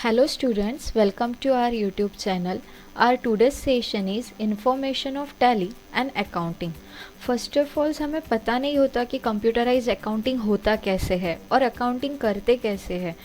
Hello students, welcome to our YouTube channel. Our today's session is information of tally and accounting. First of all हमें पता नहीं होता कि computerise accounting होता कैसे है और अकाउंटिंग करते कैसे है।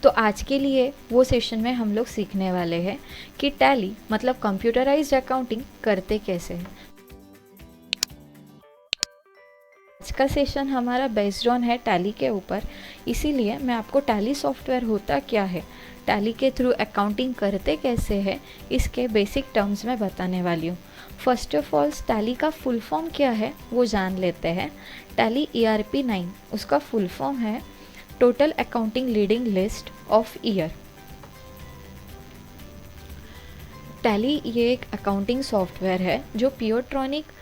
तो आज के लिए वो सेशन में हम लोग सीखने वाले हैं कि टैली मतलब कंप्यूटराइज्ड अकाउंटिंग करते कैसे है। आज का सेशन हमारा बेस्ड ऑन है टैली के ऊपर, इसीलिए मैं आपको टैली सॉफ्टवेयर होता क्या है, टैली के थ्रू अकाउंटिंग करते कैसे है, इसके बेसिक टर्म्स में बताने वाली हूँ। फर्स्ट ऑफ ऑल टैली का फुल फॉर्म क्या है वो जान लेते हैं। टैली ERP 9 उसका फुल फॉर्म है total accounting leading list of year. Tally ये एक अकाउंटिंग सॉफ्टवेयर है जो पियोट्रॉनिक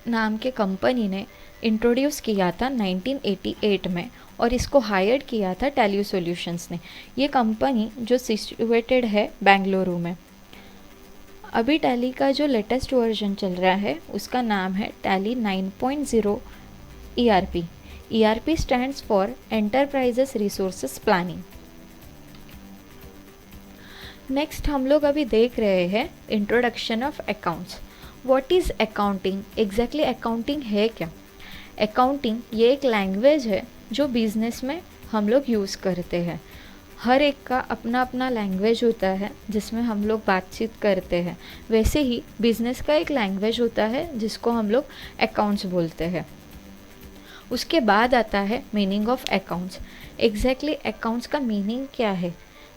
नाम के कंपनी ने इंट्रोड्यूस किया था 1988 में और इसको हायर किया था टैली सॉल्यूशंस ने। ये कंपनी जो सिचुएटेड है बेंगलुरु में। अभी टैली का जो लेटेस्ट वर्जन चल रहा है उसका नाम है tally 9.0 ERP। ERP stands for enterprises resources planning. Next हम लोग अभी देख रहे हैं introduction of accounts. What is accounting? Exactly accounting है क्या? अकाउंटिंग ये एक लैंग्वेज है जो बिज़नेस में हम लोग यूज़ करते हैं। हर एक का अपना अपना लैंग्वेज होता है जिसमें हम लोग बातचीत करते हैं। वैसे ही बिज़नेस का एक लैंग्वेज होता है जिसको हम लोग अकाउंट्स बोलते हैं। उसके बाद आता है meaning of accounts. Exactly accounts का मीनिंग क्या है?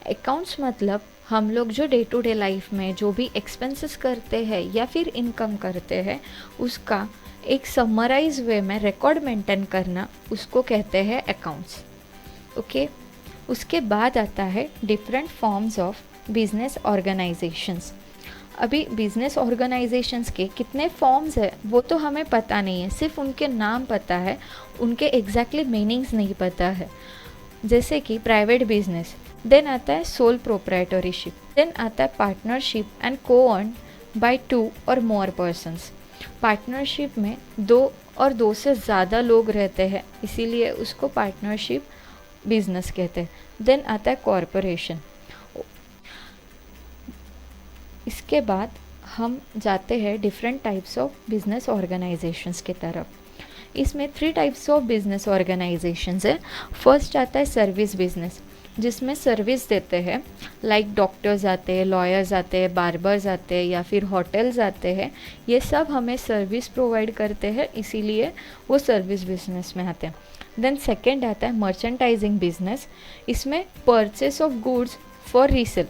अकाउंट्स मतलब हम लोग जो डे टू डे लाइफ में जो भी एक्सपेंसेस करते हैं या फिर इनकम करते हैं उसका एक समराइज वे में रिकॉर्ड मेंटेन करना, उसको कहते हैं अकाउंट्स। ओके, उसके बाद आता है different forms of business organisations. अभी बिजनेस ऑर्गेनाइजेशंस के कितने फॉर्म्स है वो तो हमें पता नहीं है, सिर्फ उनके नाम पता है, उनके एग्जैक्टली मीनिंग्स नहीं पता है। जैसे कि प्राइवेट बिजनेस, देन आता है सोल प्रोप्राइटरशिप, देन आता है पार्टनरशिप एंड को ऑन बाय 2 और मोर पर्सन्स। पार्टनरशिप में 2 और 2 से ज़्यादा लोग रहते हैं, इसीलिए उसको पार्टनरशिप बिजनेस कहते हैं। देन आता है कॉरपोरेशन। इसके बाद हम जाते हैं different types of business organisations की तरफ। इसमें 3 टाइप्स ऑफ बिजनेस ऑर्गेनाइजेशंस है। फर्स्ट आता है सर्विस बिजनेस, जिसमें सर्विस देते हैं, लाइक डॉक्टर्स आते हैं, लॉयर्स आते हैं, बार्बर्स आते हैं या फिर होटल्स आते हैं। ये सब हमें सर्विस प्रोवाइड करते हैं, इसीलिए वो सर्विस बिजनेस में आते हैं। देन सेकंड आता है मर्चेंटाइजिंग बिजनेस। इसमें purchase of goods for resale.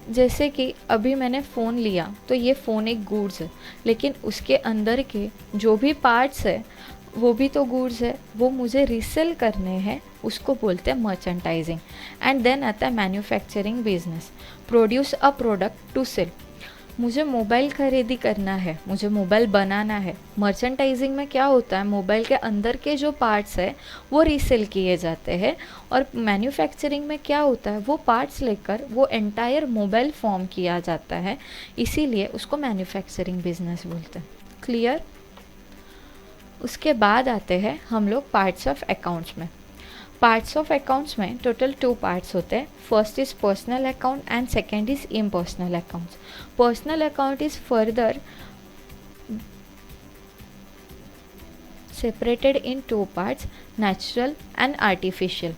जैसे कि अभी मैंने फ़ोन लिया तो ये फ़ोन एक गुड्स है, लेकिन उसके अंदर के जो भी पार्ट्स है वो भी तो गुड्स है, वो मुझे रीसेल करने हैं, उसको बोलते हैं मर्चेंटाइजिंग। एंड देन आता है manufacturing business, produce a product to sell. मुझे मोबाइल खरीदी करना है, मुझे मोबाइल बनाना है। मर्चेंटाइजिंग में क्या होता है, मोबाइल के अंदर के जो पार्ट्स है वो रीसेल किए जाते हैं, और मैन्युफैक्चरिंग में क्या होता है, वो पार्ट्स लेकर वो एंटायर मोबाइल फॉर्म किया जाता है, इसीलिए उसको मैन्युफैक्चरिंग बिजनेस बोलते हैं। क्लियर? उसके बाद आते हैं हम लोग पार्ट्स ऑफ अकाउंट्स में। पार्ट्स ऑफ अकाउंट्स में टोटल 2 पार्ट्स होते हैं। First is personal account and second is impersonal accounts. Personal account is further separated in 2 parts, natural and artificial.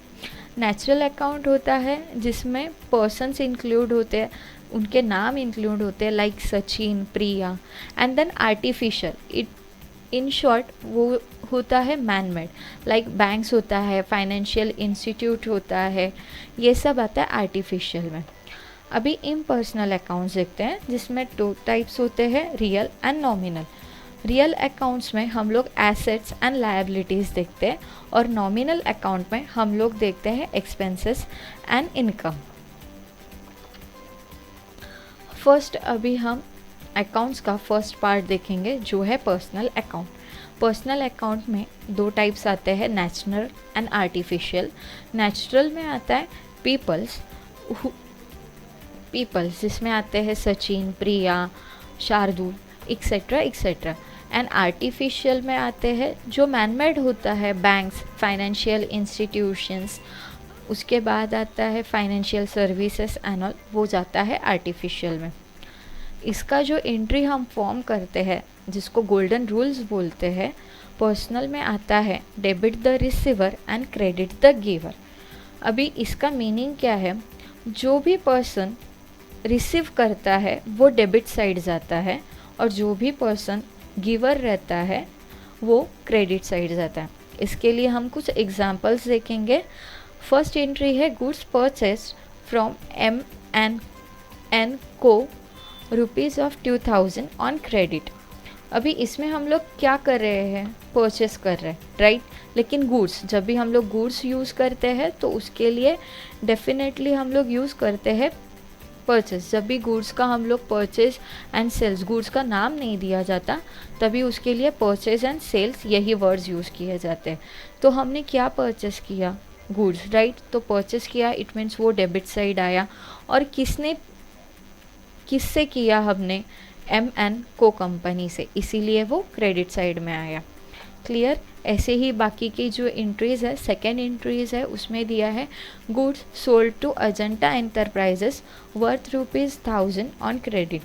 Natural account होता है जिसमें पर्सन्स इंक्लूड होते हैं, उनके नाम इंक्लूड होते हैं, like Sachin, Priya. And then artificial, in short वो होता है मैन मेड, लाइक बैंक्स होता है, फाइनेंशियल इंस्टीट्यूट होता है, ये सब आता है आर्टिफिशियल में। अभी इम्पर्सनल अकाउंट्स देखते हैं, जिसमें 2 टाइप्स होते हैं, real and nominal. Real accounts में हम लोग एसेट्स एंड लायबिलिटीज़ देखते हैं, और नॉमिनल अकाउंट में हम लोग देखते हैं एक्सपेंसेस एंड इनकम। फर्स्ट अभी हम अकाउंट्स का फर्स्ट पार्ट देखेंगे जो है पर्सनल अकाउंट। पर्सनल अकाउंट में 2 टाइप्स आते हैं, नेचुरल एंड आर्टिफिशियल। नेचुरल में आता है पीपल्स जिसमें आते हैं Sachin, Priya, Shardul, etcetera etcetera. And artificial में आते हैं जो मैनमेड होता है, बैंक्स, फाइनेंशियल इंस्टीट्यूशंस, उसके बाद आता है फाइनेंशियल सर्विसेज एंड ऑल, वो जाता है आर्टिफिशियल में। इसका जो एंट्री हम फॉर्म करते हैं जिसको गोल्डन रूल्स बोलते हैं, पर्सनल में आता है debit the receiver and credit the giver. अभी इसका मीनिंग क्या है, जो भी पर्सन रिसीव करता है वो डेबिट साइड जाता है और जो भी पर्सन गिवर रहता है वो क्रेडिट साइड जाता है। इसके लिए हम कुछ एग्जांपल्स देखेंगे। फर्स्ट एंट्री है गुड्स परचेस्ड फ्रॉम M&N को रुपीज़ ऑफ 2000 ऑन क्रेडिट। अभी इसमें हम लोग क्या कर रहे हैं, परचेस कर रहे हैं, राइट। लेकिन गुड्स, जब भी हम लोग गुड्स यूज़ करते हैं तो उसके लिए डेफिनेटली हम लोग यूज़ करते हैं परचेस। जब भी गुड्स का हम लोग परचेज एंड सेल्स, गुड्स का नाम नहीं दिया जाता तभी उसके लिए परचेज एंड सेल्स यही वर्ड्स यूज़ किए जाते हैं। तो हमने क्या परचेस किया, गुड्स, राइट। तो परचेस किया, इट मीन्स वो डेबिट साइड आया। और किससे किया हमने, M&Co कंपनी से, इसीलिए वो क्रेडिट साइड में आया। क्लियर। ऐसे ही बाकी की जो एंट्रीज़ है, सेकेंड एंट्रीज़ है, उसमें दिया है goods sold to Ajanta Enterprises worth ₹1000 on credit.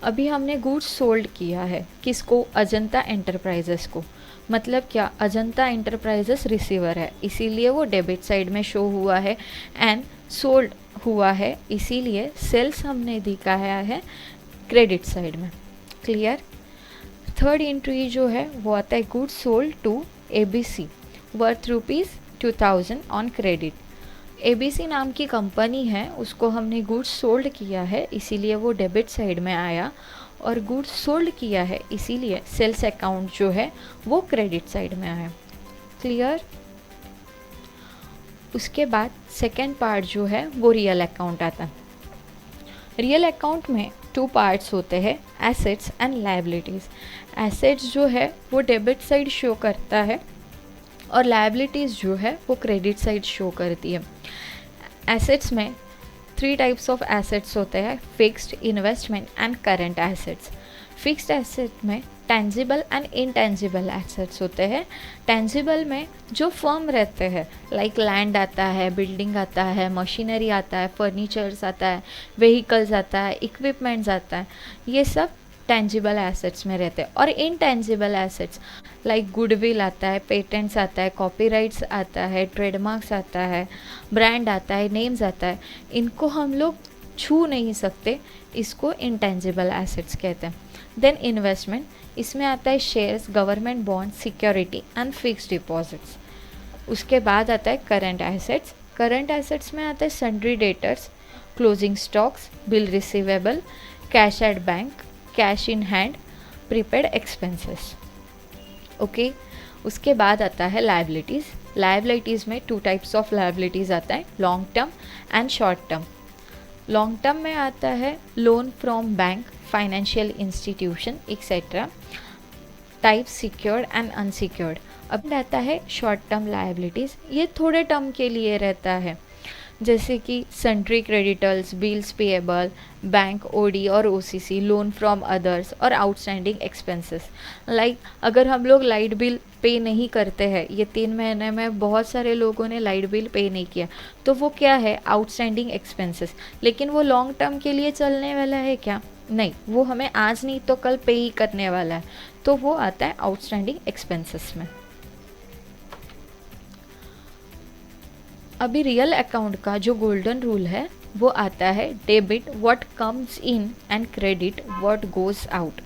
अभी हमने गुड्स सोल्ड किया है, किसको, अजंता एंटरप्राइजेस को। मतलब क्या, अजंता एंटरप्राइजेस रिसीवर है इसीलिए वो डेबिट साइड में शो हुआ है, एंड सोल्ड हुआ है इसीलिए सेल्स हमने दिखाया है क्रेडिट साइड में। क्लियर। थर्ड एंट्री जो है वो आता है goods sold to ABC worth ₹2000 on credit. ABC नाम की कंपनी है, उसको हमने गुड्स सोल्ड किया है इसीलिए वो डेबिट साइड में आया, और गुड्स सोल्ड किया है इसीलिए सेल्स अकाउंट जो है वो क्रेडिट साइड में आया। क्लियर। उसके बाद सेकेंड पार्ट जो है वो रियल अकाउंट आता है। रियल अकाउंट में 2 पार्ट्स होते हैं, एसेट्स एंड लायबिलिटीज़। एसेट्स जो है वो डेबिट साइड शो करता है और लायबिलिटीज़ जो है वो क्रेडिट साइड शो करती है। एसेट्स में 3 टाइप्स ऑफ एसेट्स होते हैं, fixed, investment and current assets. Fixed asset में टेंजिबल एंड इनटेंजिबल एसेट्स होते हैं। टेंजिबल में जो फर्म रहते हैं, लाइक लैंड आता है, बिल्डिंग आता है, मशीनरी आता है, फर्नीचर्स आता है, व्हीकल्स आता है, इक्विपमेंट्स आता है, ये सब टेंजिबल एसेट्स में रहते हैं। और इनटेंजिबल एसेट्स लाइक गुडविल आता है, पेटेंट्स आता है, कॉपीराइट्स आता है, ट्रेडमार्क्स आता है, ब्रांड आता है, नेम्स आता है, इनको हम लोग छू नहीं सकते, इसको इनटेंजिबल एसेट्स कहते हैं। देन इन्वेस्टमेंट, इसमें आता है shares, government bond, security and fixed deposits. उसके बाद आता है करंट एसेट्स। करंट एसेट्स में आता है sundry debtors, closing stocks, bill receivable, cash at bank, cash in hand, prepaid expenses. Okay. उसके बाद आता है लायबिलिटीज़। लायबिलिटीज़ में 2 टाइप्स ऑफ लायबिलिटीज़ आता है, long term and short term. Long term में आता है loan from bank, financial institution etcetera, type secured and unsecured. अब रहता है शॉर्ट टर्म लायबिलिटीज़, ये थोड़े टर्म के लिए रहता है, जैसे कि sundry creditors, bills payable, bank OD और ओसीसी, लोन फ्रॉम अदर्स और आउटस्टैंडिंग एक्सपेंसेस। लाइक अगर हम लोग लाइट बिल पे नहीं करते हैं, ये 3 महीने में बहुत सारे लोगों ने लाइट बिल पे नहीं किया, तो वो क्या है, आउटस्टैंडिंग एक्सपेंसेस। लेकिन वो लॉन्ग टर्म के लिए चलने वाला है क्या, नहीं, वो हमें आज नहीं तो कल पे ही करने वाला है, तो वो आता है आउटस्टैंडिंग एक्सपेंसेस में। अभी रियल अकाउंट का जो गोल्डन रूल है वो आता है debit what comes in and credit what goes out.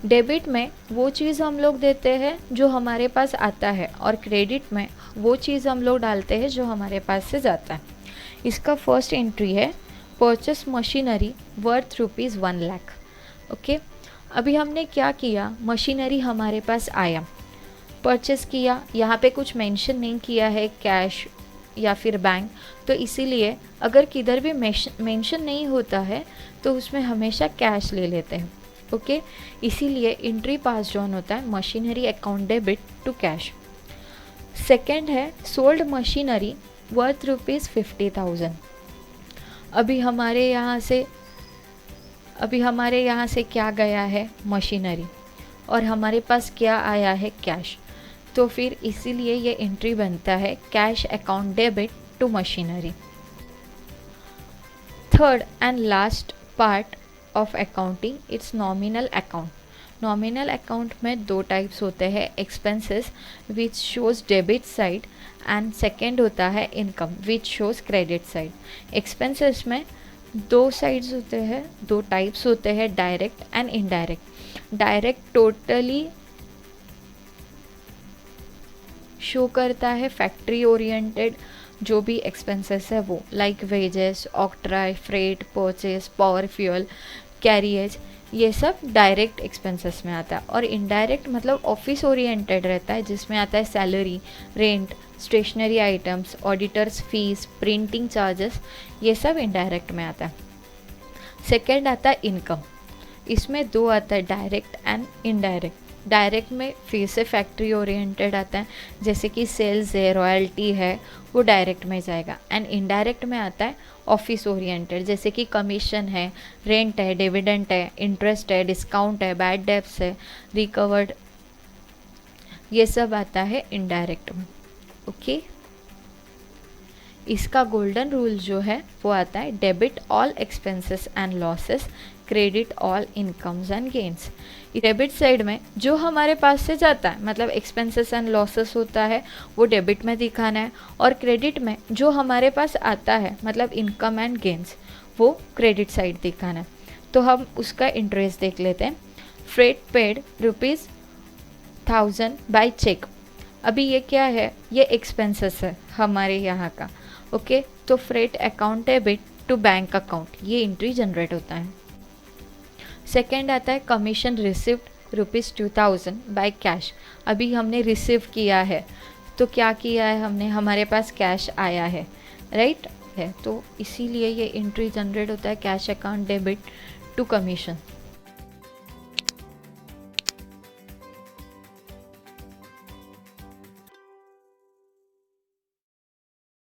Debit में वो चीज़ हम लोग देते हैं जो हमारे पास आता है, और क्रेडिट में वो चीज़ हम लोग डालते हैं जो हमारे पास से जाता है। इसका फर्स्ट एंट्री है purchase machinery worth ₹1 lakh. Okay. अभी हमने क्या किया, मशीनरी हमारे पास आया, परचेस किया, यहाँ पे कुछ मेंशन नहीं किया है कैश या फिर बैंक, तो इसीलिए अगर किधर भी मेंशन नहीं होता है तो उसमें हमेशा कैश ले लेते हैं। ओके। इसीलिए एंट्री पास ऑन होता है machinery account debit to cash. Second है सोल्ड मशीनरी वर्थ ₹50,000। अभी हमारे यहाँ से क्या गया है, मशीनरी, और हमारे पास क्या आया है, कैश। तो फिर इसीलिए ये एंट्री बनता है cash account debit to machinery. Third and last part of accounting it's nominal account. Nominal account में दो टाइप्स होते हैं, expenses which shows debit side and second होता है income which shows credit side. Expenses में दो साइड्स होते हैं, दो टाइप्स होते हैं, direct and indirect. Direct totally show करता है फैक्ट्री ओरिएंटेड जो भी एक्सपेंसेस है वो, like wages, octroi, freight, purchase, power fuel, carriage, ये सब डायरेक्ट एक्सपेंसेस में आता है। और इनडायरेक्ट मतलब ऑफिस ओरिएंटेड रहता है, जिसमें आता है salary, rent, stationery items, auditors fees, printing charges, ये सब इनडायरेक्ट में आता है। सेकेंड आता है इनकम। इसमें दो आता है, डायरेक्ट एंड इनडायरेक्ट। डायरेक्ट में फिर से फैक्ट्री ओरिएंटेड आता है, जैसे कि सेल्स है, रॉयल्टी है, वो डायरेक्ट में जाएगा। एंड इनडायरेक्ट में आता है ऑफिस ओरिएंटेड, जैसे कि कमीशन है, रेंट है, डिविडेंड है, इंटरेस्ट है, डिस्काउंट है, बैड डेब्ट्स है, रिकवर्ड, ये सब आता है इनडायरेक्ट में। ओके, इसका गोल्डन रूल जो है वो आता है debit all expenses and losses, credit all incomes and gains. Debit side में जो हमारे पास से जाता है, मतलब एक्सपेंसेस एंड लॉसेस होता है, वो डेबिट में दिखाना है, और क्रेडिट में जो हमारे पास आता है, मतलब इनकम एंड गेन्स, वो क्रेडिट साइड दिखाना है। तो हम उसका इंटरेस्ट देख लेते हैं। Freight paid ₹1000 by cheque. अभी ये क्या है, ये एक्सपेंसेस है हमारे यहाँ का। ओके, तो freight account debit to bank account, ये एंट्री जनरेट होता है। सेकेंड आता है कमीशन रिसिव्ड ₹2000 बाय कैश। अभी हमने रिसीव किया है, तो क्या किया है हमने, हमारे पास कैश आया है, राइट है, तो इसीलिए ये एंट्री जनरेट होता है cash account debit to commission.